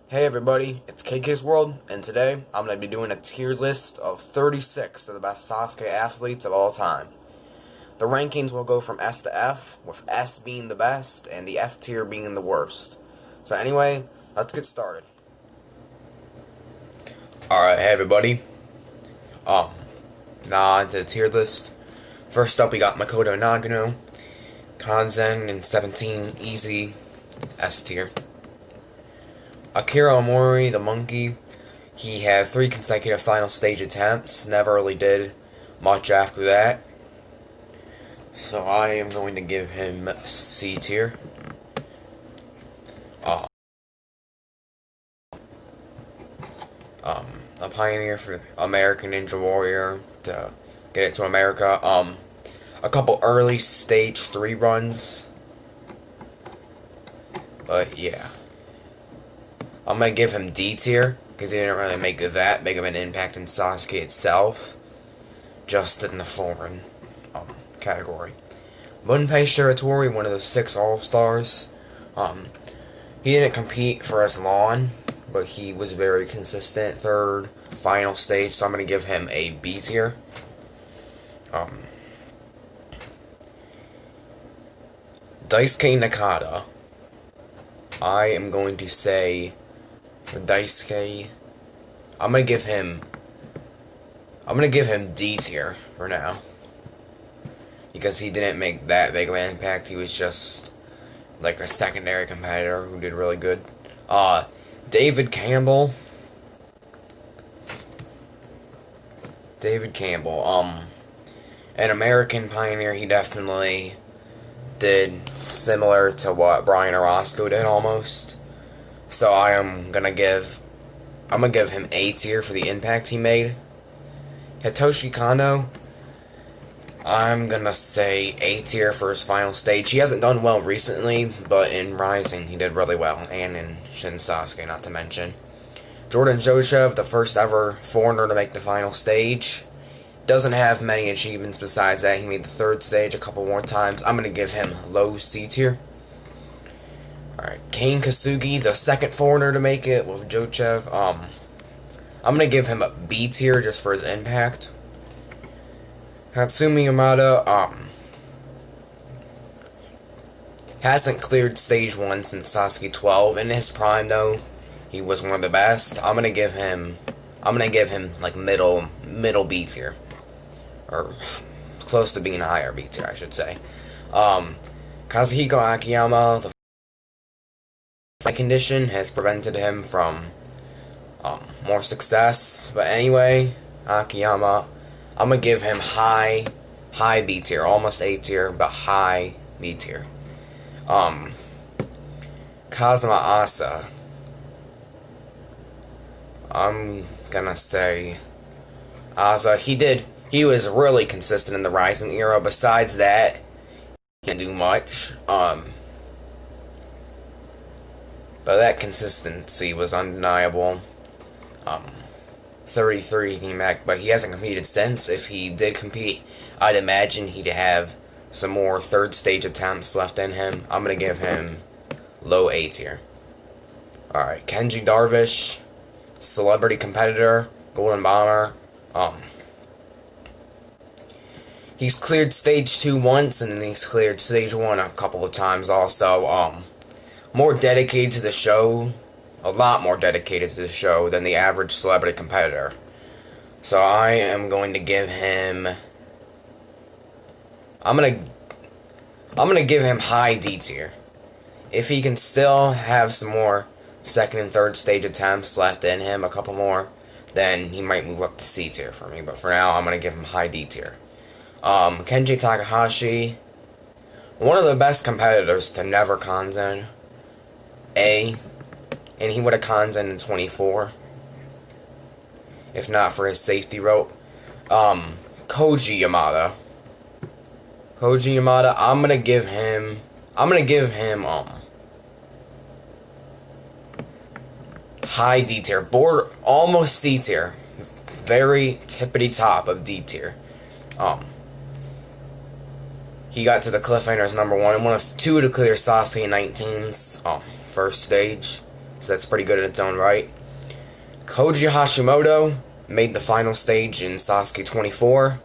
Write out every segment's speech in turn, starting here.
Hey everybody, it's KK's World, and today I'm going to be doing a tier list of 36 of the best Sasuke athletes of all time. The rankings will go from S to F, with S being the best and the F tier being the worst. So anyway, let's get started. Alright, hey everybody. Now onto the tier list. First up we got Makoto Nagano, Kanzen in 17, easy, S tier. Akira Omori, the monkey, he had 3 consecutive final stage attempts, never really did much after that. So I am going to give him C tier. A pioneer for American Ninja Warrior to get it to America. A couple early stage 3 runs. But yeah. I'm going to give him D tier, because he didn't really make that big of an impact in Sasuke itself, just in the foreign category. Gunpei Shiratori, one of the 6 All-Stars, he didn't compete for as long, but he was very consistent, 3rd, final stage, so I'm going to give him a B tier. Daisuke Nakata, I am going to say Daisuke, I'm gonna give him D tier for now, because he didn't make that big of an impact. He was just like a secondary competitor who did really good. David Campbell, an American pioneer. He definitely did similar to what Brian Orozco did almost. So I'm gonna give him A tier for the impact he made. Hitoshi Kano, I'm gonna say A tier for his final stage. He hasn't done well recently, but in Rising he did really well, and in Shin Sasuke, not to mention. Jordan Joshev, the first ever foreigner to make the final stage. Doesn't have many achievements besides that. He made the 3rd stage a couple more times. I'm gonna give him low C tier. Alright, Kane Kasugi, the 2nd foreigner to make it with Jochev. I'm gonna give him a B tier just for his impact. Hatsumi Yamada, hasn't cleared stage 1 since Sasuke 12. In his prime though, he was one of the best. I'm gonna give him like middle B tier. Or close to being a higher B tier, I should say. Kazuhiko Akiyama, the condition has prevented him from more success, but anyway, Akiyama, I'm gonna give him high B tier, almost A tier, but high B tier. Kazuma Asa, I'm gonna say Asa, he was really consistent in the Rising era. Besides that, he didn't do much. But that consistency was undeniable. 33 he came back, but he hasn't competed since. If he did compete, I'd imagine he'd have some more 3rd stage attempts left in him. I'm gonna give him low A tier. Alright, Kenji Darvish, celebrity competitor, Golden Bomber. He's cleared stage 2 once, and then he's cleared stage 1 a couple of times also. More dedicated to the show, a lot more dedicated to the show than the average celebrity competitor. So I am going to give him, I'm gonna give him high D tier. If he can still have some more 2nd and 3rd stage attempts left in him, a couple more, then he might move up to C tier for me. But for now, I'm gonna give him high D tier. Kenji Takahashi, one of the best competitors to never Kanzen. A, and he would have Kanzen in 24 if not for his safety rope. Koji Yamada, I'm gonna give him high D tier, almost C tier, very tippity top of D tier. He got to the cliffhanger as number 1 and one of 2 to clear Sasuke 19's first stage. so that's pretty good in its own right. Koji Hashimoto made the final stage in Sasuke 24.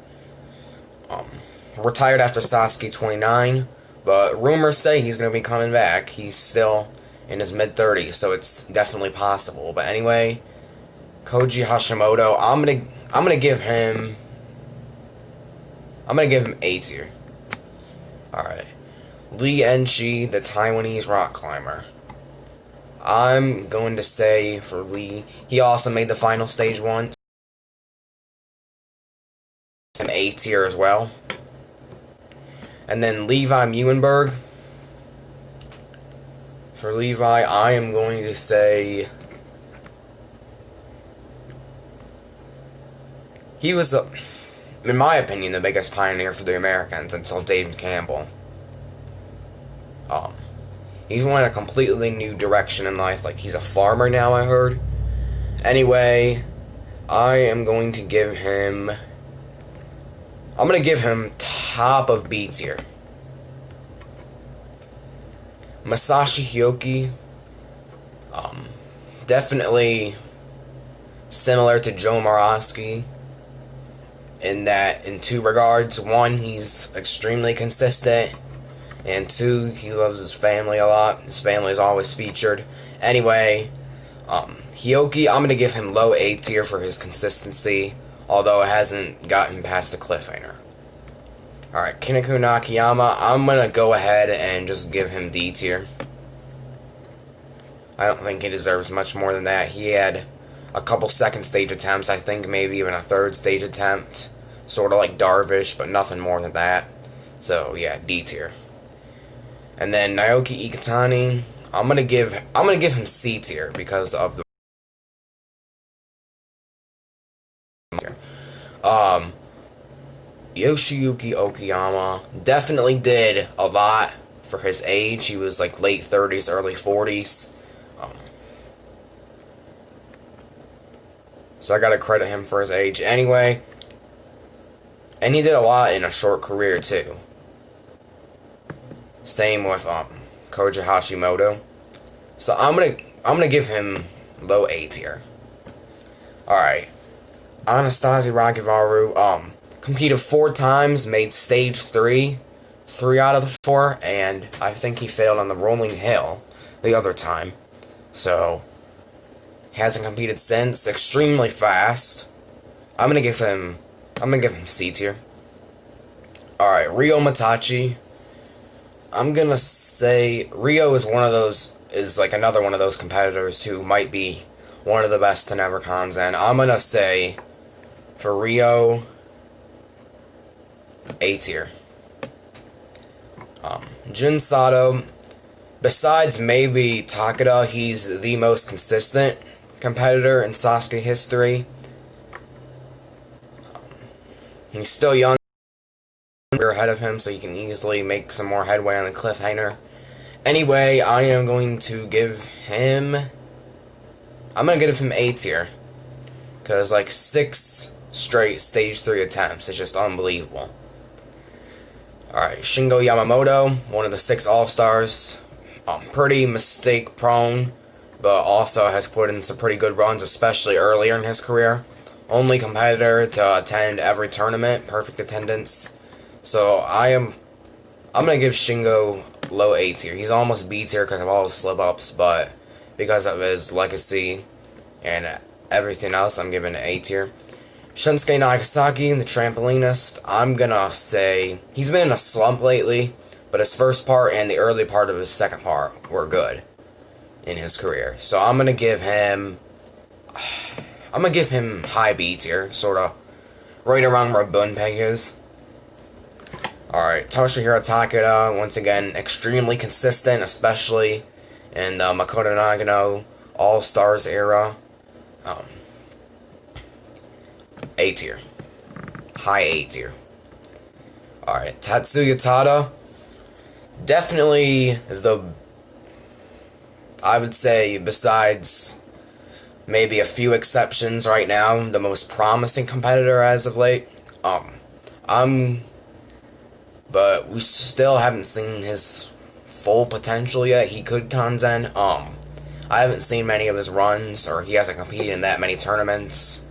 Retired after Sasuke 29, but rumors say he's going to be coming back. He's still in his mid-30s, so it's definitely possible. But anyway, Koji Hashimoto, I'm gonna give him A tier. Alright. Lee Enchi, the Taiwanese rock climber. I'm going to say for Lee, he also made the final stage once. An A tier as well. And then Levi Muenberg. For Levi, I am going to say he was, in my opinion, the biggest pioneer for the Americans until David Campbell. He's went a completely new direction in life. Like, he's a farmer now, I heard. Anyway, I am going to give him, I'm going to give him top of B tier. Masashi Hyoki, definitely similar to Joe Morosky in two regards. One, he's extremely consistent, and two, he loves his family a lot. His family is always featured. Anyway, Hyoki, I'm going to give him low A tier for his consistency, although it hasn't gotten past the cliffhanger. Alright, Kinniku Nakayama, I'm going to go ahead and just give him D tier. I don't think he deserves much more than that. He had a couple second stage attempts, I think maybe even a third stage attempt. Sort of like Darvish, but nothing more than that. So, yeah, D tier. And then Naoki Ikitani, I'm gonna give him C tier because of the Yoshiyuki Okayama definitely did a lot for his age. He was like late 30s, early 40s. So I gotta credit him for his age anyway. And he did a lot in a short career too. Same with Koji Hashimoto. So I'm gonna give him low A tier. Alright. Anastasi Ragivaru, competed 4 times, made stage 3 out of the 4, and I think he failed on the rolling hill the other time. So, hasn't competed since. Extremely fast. I'm gonna give him C tier. Alright, Ryo Matachi. I'm gonna say Ryo is like another one of those competitors who might be one of the best to never Kanzen. I'm gonna say for Ryo, A tier. Jun Sato, besides maybe Takeda, he's the most consistent competitor in Sasuke history. He's still young. We're ahead of him, so he can easily make some more headway on the cliffhanger. Anyway, I am going to give him, I'm going to give him A tier. Because, like, 6 straight stage 3 attempts is just unbelievable. Alright, Shingo Yamamoto, one of the 6 All-Stars. Pretty mistake-prone, but also has put in some pretty good runs, especially earlier in his career. Only competitor to attend every tournament, perfect attendance. So, I'm going to give Shingo low A tier. He's almost B tier because of all his slip-ups, but because of his legacy and everything else, I'm giving it A tier. Shinsuke Nagasaki, the trampolinist, I'm gonna say he's been in a slump lately, but his first part and the early part of his second part were good in his career. So I'm gonna give him high B tier, sorta right around where Bunpei is. Alright, Toshihiro Takeda, once again, extremely consistent, especially in the Makoto Nagano All-Stars era. A tier. High A tier. Alright, Tatsuya Tada. Definitely I would say, besides maybe a few exceptions right now, the most promising competitor as of late. But we still haven't seen his full potential yet. He could Kanzen. I haven't seen many of his runs, or he hasn't competed in that many tournaments.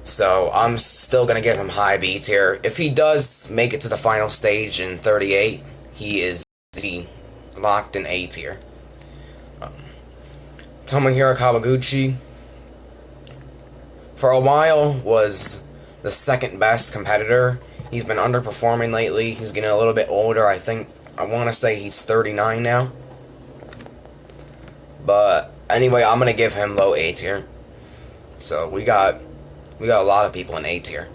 So I'm still gonna give him high B tier. If he does make it to the final stage in 38, he is locked in A tier. Tomohiro Kawaguchi, for a while, was the second best competitor. He's been underperforming lately. He's getting a little bit older. I want to say he's 39 now. But anyway, I'm gonna give him low A tier. So we got a lot of people in A tier.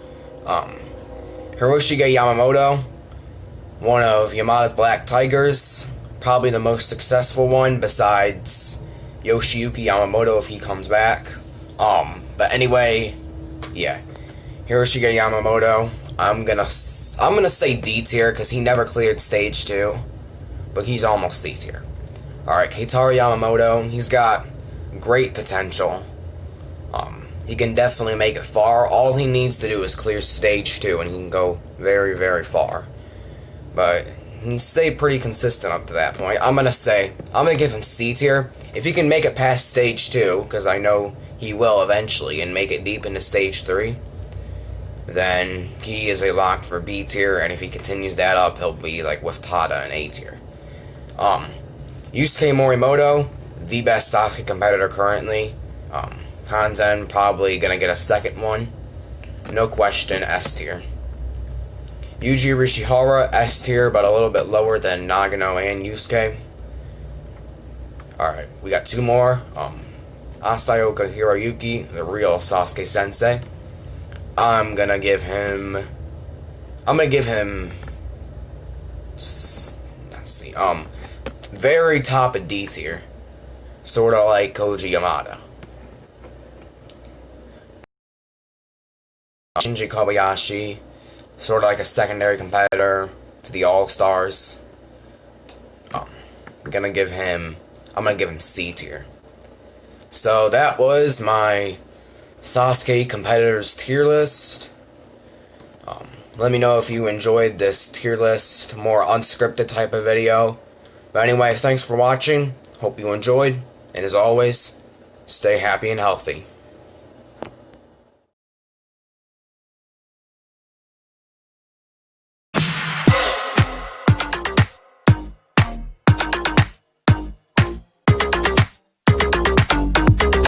Hiroshige Yamamoto, one of Yamada's Black Tigers, probably the most successful one besides Yoshiyuki Yamamoto if he comes back. But anyway, yeah, Hiroshige Yamamoto, I'm gonna say D tier because he never cleared stage 2, but he's almost C tier. Alright, Keitaro Yamamoto, he's got great potential. He can definitely make it far. All he needs to do is clear stage 2 and he can go very, very far. But he stayed pretty consistent up to that point. I'm gonna give him C tier. If he can make it past stage 2, because I know he will eventually, and make it deep into stage 3, then he is a lock for B tier, and if he continues that up, he'll be like with Tada in A tier. Yusuke Morimoto, the best Sasuke competitor currently. Kanzen probably gonna get a second one. No question, S tier. Yuji Rishihara, S tier, but a little bit lower than Nagano and Yusuke. Alright, we got two more. Asaoka Hiroyuki, the real Sasuke sensei. I'm gonna give him, let's see, very top of D tier. Sorta like Koji Yamada. Shinji Kobayashi, sort of like a secondary competitor to the All-Stars. I'm gonna give him C tier. So that was my Sasuke competitors tier list. Let me know if you enjoyed this tier list, more unscripted type of video. But anyway, thanks for watching. Hope you enjoyed. And as always, stay happy and healthy.